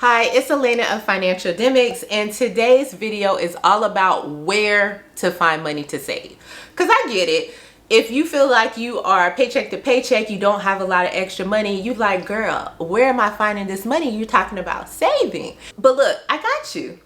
Hi, it's Elena of Financialdemics, and today's video is all about where to find money to save. Because I get it. If you feel like you are paycheck to paycheck, you don't have a lot of extra money, you like, girl, where am I finding this money? You're talking about saving. But look, I got you.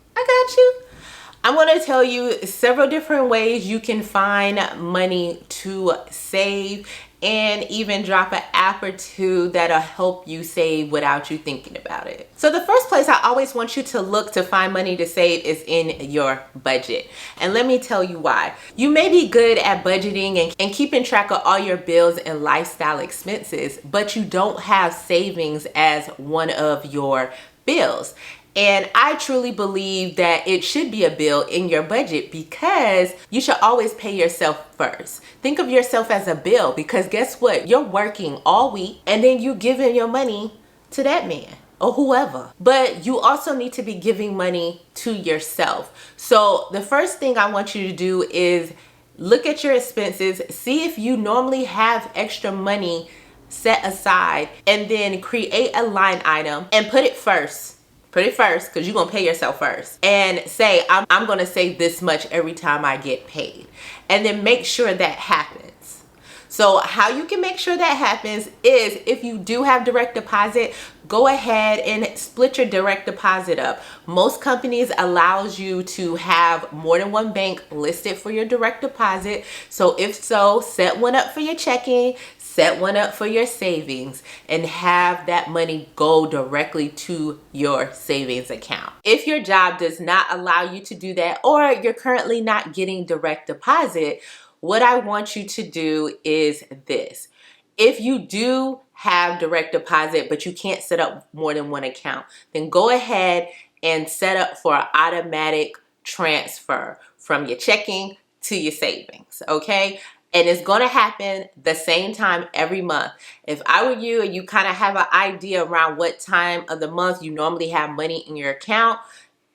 I'm going to tell you several different ways you can find money to save and even drop an app or two that'll help you save without you thinking about it. So the first place I always want you to look to find money to save is in your budget. And let me tell you why. You may be good at budgeting and keeping track of all your bills and lifestyle expenses, but you don't have savings as one of your bills. And I truly believe that it should be a bill in your budget because you should always pay yourself first. Think of yourself as a bill because guess what? You're working all week and then you giving your money to that man or whoever. But you also need to be giving money to yourself. So the first thing I want you to do is look at your expenses, see if you normally have extra money set aside, and then create a line item and put it first. Put it first because you're going to pay yourself first. And say, I'm going to save this much every time I get paid. And then make sure that happens. So how you can make sure that happens is if you do have direct deposit, go ahead and split your direct deposit up. Most companies allows you to have more than one bank listed for your direct deposit. So if so, set one up for your checking, set one up for your savings, and have that money go directly to your savings account. If your job does not allow you to do that, or you're currently not getting direct deposit, what I want you to do is this. If you do have direct deposit, but you can't set up more than one account, then go ahead and set up for an automatic transfer from your checking to your savings, okay? And it's going to happen the same time every month. If I were you and you kind of have an idea around what time of the month you normally have money in your account,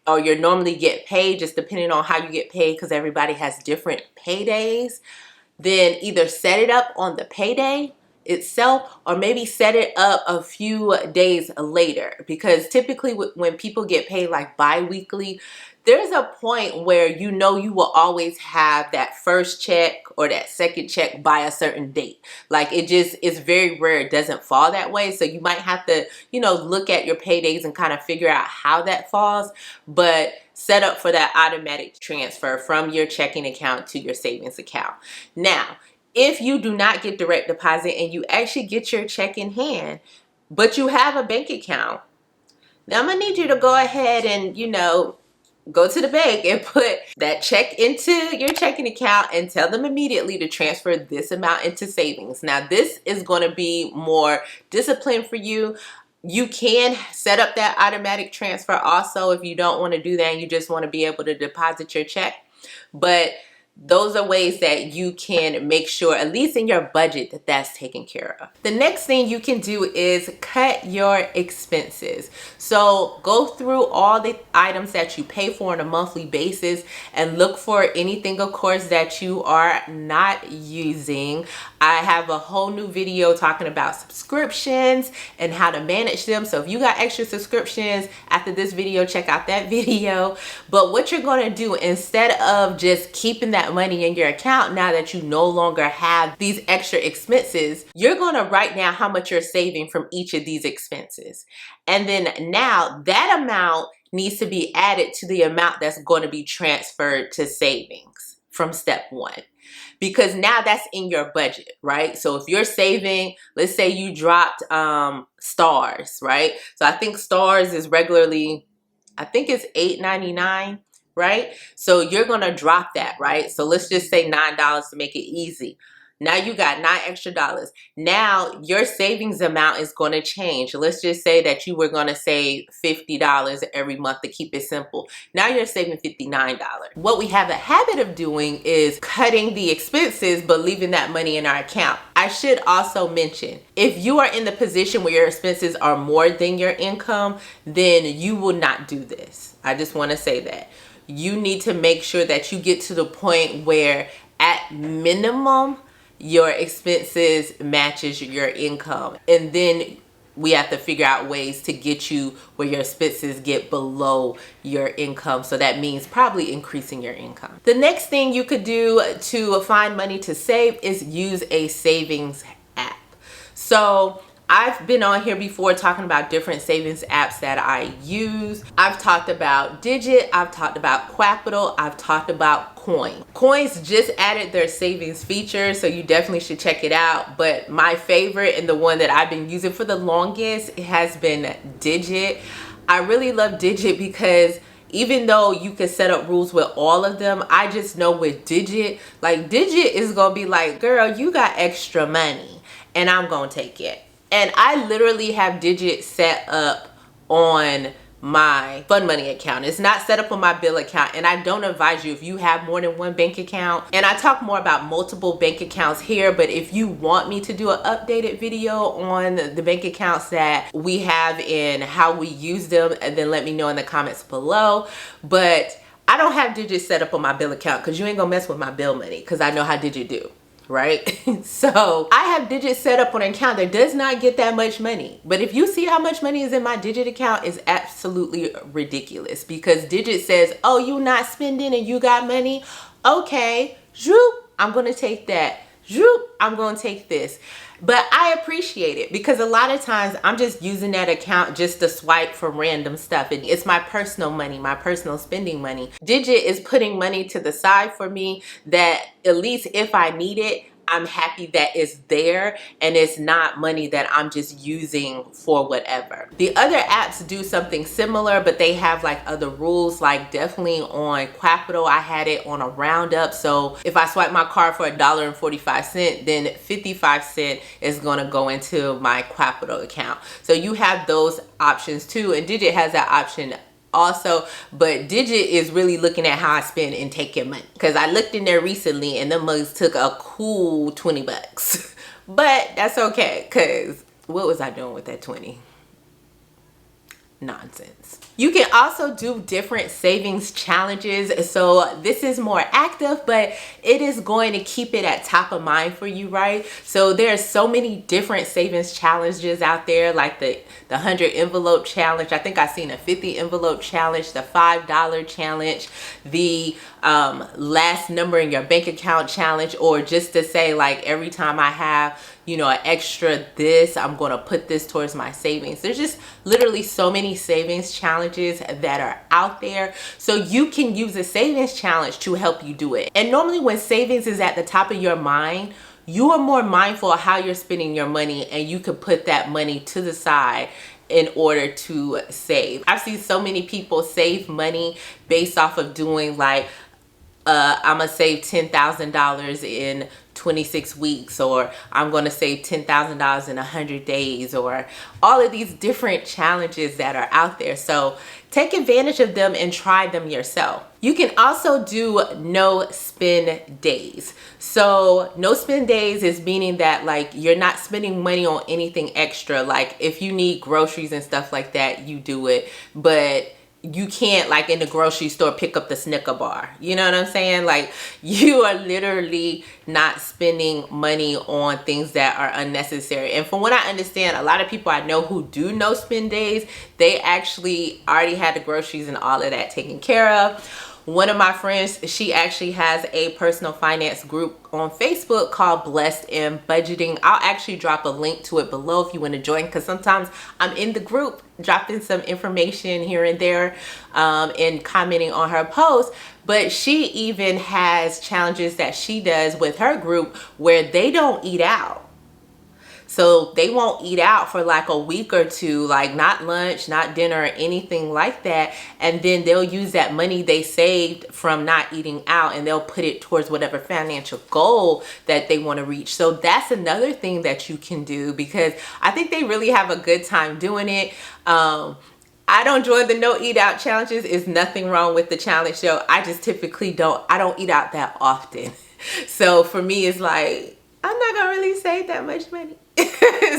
or you normally get paid, just depending on how you get paid because everybody has different paydays, then either set it up on the payday itself or maybe set it up a few days later, because typically when people get paid like bi-weekly, there's a point where you know you will always have that first check or that second check by a certain date. Like it just is very rare it doesn't fall that way. So you might have to, look at your paydays and kind of figure out how that falls, but set up for that automatic transfer from your checking account to your savings account. Now, if you do not get direct deposit and you actually get your check in hand, but you have a bank account, now I'm gonna need you to go ahead and, go to the bank and put that check into your checking account and tell them immediately to transfer this amount into savings. Now, this is going to be more discipline for you. You can set up that automatic transfer also if you don't want to do that and you just want to be able to deposit your check. But those are ways that you can make sure, at least in your budget, that that's taken care of. The next thing you can do is cut your expenses. So go through all the items that you pay for on a monthly basis and look for anything, of course, that you are not using. I have a whole new video talking about subscriptions and how to manage them. So if you got extra subscriptions after this video, check out that video. But what you're going to do, instead of just keeping that money in your account now that you no longer have these extra expenses, you're going to write down how much you're saving from each of these expenses. And then now that amount needs to be added to the amount that's going to be transferred to savings from step one. Because now that's in your budget, right? So if you're saving, let's say you dropped stars, right? So I think stars is regularly, I think it's $8.99, right? So you're going to drop that, right? So let's just say $9 to make it easy. Now you got $9 extra. Now your savings amount is going to change. Let's just say that you were going to save $50 every month to keep it simple. Now you're saving $59. What we have a habit of doing is cutting the expenses but leaving that money in our account. I should also mention, if you are in the position where your expenses are more than your income, then you will not do this. I just want to say that. You need to make sure that you get to the point where at minimum your expenses matches your income. And then we have to figure out ways to get you where your expenses get below your income. So that means probably increasing your income. The next thing you could do to find money to save is use a savings app. So I've been on here before talking about different savings apps that I use. I've talked about Digit, I've talked about Qapital, I've talked about Coin. Coins just added their savings feature, so you definitely should check it out. But my favorite and the one that I've been using for the longest has been Digit. I really love Digit because even though you can set up rules with all of them, I just know with Digit, like Digit is gonna be like, girl, you got extra money and I'm gonna take it. And I literally have Digit set up on my fund money account. It's not set up on my bill account, and I don't advise you if you have more than one bank account. And I talk more about multiple bank accounts here, but if you want me to do an updated video on the bank accounts that we have and how we use them, and then let me know in the comments below. But I don't have Digit set up on my bill account because you ain't gonna mess with my bill money, because I know how Digit do. Right? So I have Digit set up on an account that does not get that much money. But if you see how much money is in my Digit account, it's absolutely ridiculous, because Digit says, oh, you not spending and you got money. Okay, zoop, I'm going to take that. Zoop, I'm going to take this. But I appreciate it, because a lot of times I'm just using that account just to swipe for random stuff. And it's my personal money, my personal spending money. Digit is putting money to the side for me that at least if I need it, I'm happy that it's there and it's not money that I'm just using for whatever. The other apps do something similar, but they have like other rules. Like definitely on Qapital, I had it on a roundup. So if I swipe my card for $1.45, then 55 cents is gonna go into my Qapital account. So you have those options too, and Digit has that option also. But Digit is really looking at how I spend and taking money, because I looked in there recently and the mugs took a cool 20 bucks. But that's okay, because what was I doing with that 20? Nonsense. You can also do different savings challenges. So this is more active, but it is going to keep it at top of mind for you, right? So there's so many different savings challenges out there, like the 100 envelope challenge. I think I've seen a 50 envelope challenge, the $5 challenge, the last number in your bank account challenge, or just to say like every time I have, you know, an extra this, I'm going to put this towards my savings. There's just literally so many savings challenges that are out there. So you can use a savings challenge to help you do it. And normally when savings is at the top of your mind, you are more mindful of how you're spending your money, and you can put that money to the side in order to save. I've seen so many people save money based off of doing like, I'm gonna save $10,000 in 26 weeks, or I'm gonna save $10,000 in 100 days, or all of these different challenges that are out there. So take advantage of them and try them yourself. You can also do no spend days. So no spend days is meaning that like you're not spending money on anything extra. Like if you need groceries and stuff like that, you do it, but you can't, like in the grocery store, pick up the Snicker bar. You know what I'm saying? Like you are literally not spending money on things that are unnecessary. And from what I understand, a lot of people I know who do no spend days, they actually already had the groceries and all of that taken care of. One of my friends, she actually has a personal finance group on Facebook called Blessed in Budgeting. I'll actually drop a link to it below if you want to join, because sometimes I'm in the group dropping some information here and there and commenting on her posts. But she even has challenges that she does with her group where they don't eat out. So they won't eat out for like a week or two, like not lunch, not dinner, or anything like that. And then they'll use that money they saved from not eating out and they'll put it towards whatever financial goal that they want to reach. So that's another thing that you can do, because I think they really have a good time doing it. I don't join the no eat out challenges. There's nothing wrong with the challenge though. I just typically I don't eat out that often. So for me, it's like, I'm not gonna really save that much money.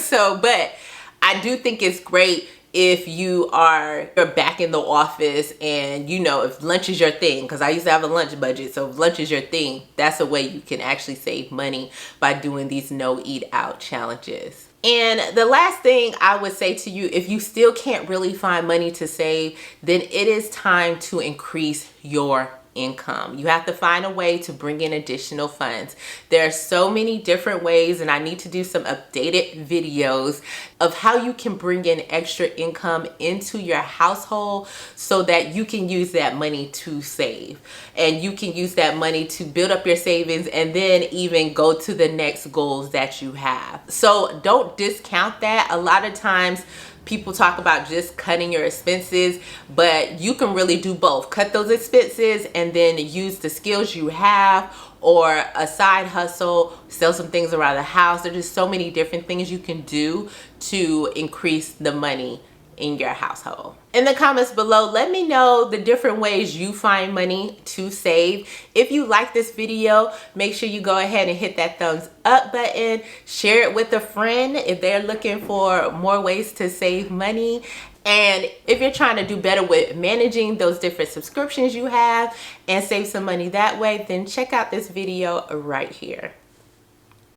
So, but I do think it's great if you're back in the office and, you know, if lunch is your thing, because I used to have a lunch budget. So if lunch is your thing, that's a way you can actually save money by doing these no eat out challenges. And the last thing I would say to you, if you still can't really find money to save, then it is time to increase your income. You have to find a way to bring in additional funds. There are so many different ways, and I need to do some updated videos of how you can bring in extra income into your household so that you can use that money to save, and you can use that money to build up your savings and then even go to the next goals that you have. So don't discount that. A lot of times people talk about just cutting your expenses, but you can really do both. Cut those expenses and then use the skills you have, or a side hustle, sell some things around the house. There's just so many different things you can do to increase the money in your household. In the comments below, let me know the different ways you find money to save. If you like this video, make sure you go ahead and hit that thumbs up button. Share it with a friend if they're looking for more ways to save money. And if you're trying to do better with managing those different subscriptions you have and save some money that way, then check out this video right here.